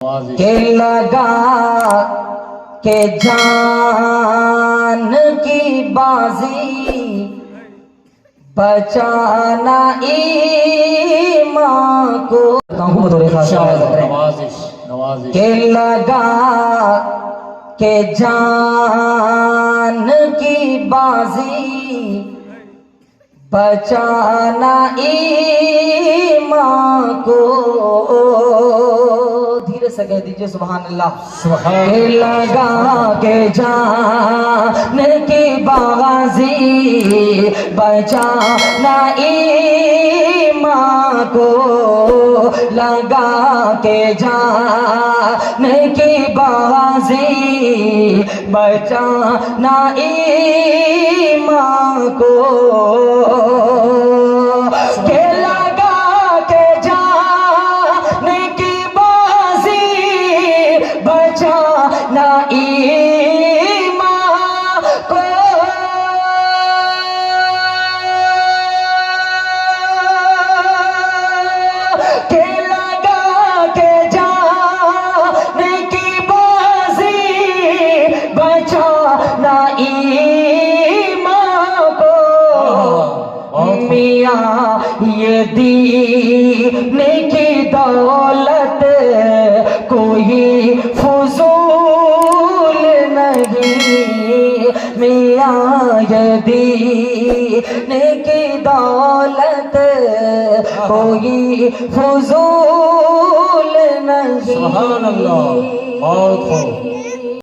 के लगा के जान की बाजी बचाना ईमान को के लगा के जान की बाजी बचाना ईमान को धीरे से कह दीजिए सुभान अल्लाह। के लगा के जान की बाजी बचाना ईमान को लगा के जान की बाजी बचाना ईमान को के लगा के जान की बाजी बचाना ईमान को के लगा के जान की बाजी बचाना ईमान को मियाँ ये दीने की दौलत कोई फजूल नहीं। मियाँ ये दीने की दौलत कोई फजूल नहीं। सुभान अल्लाह। बहुत खूब।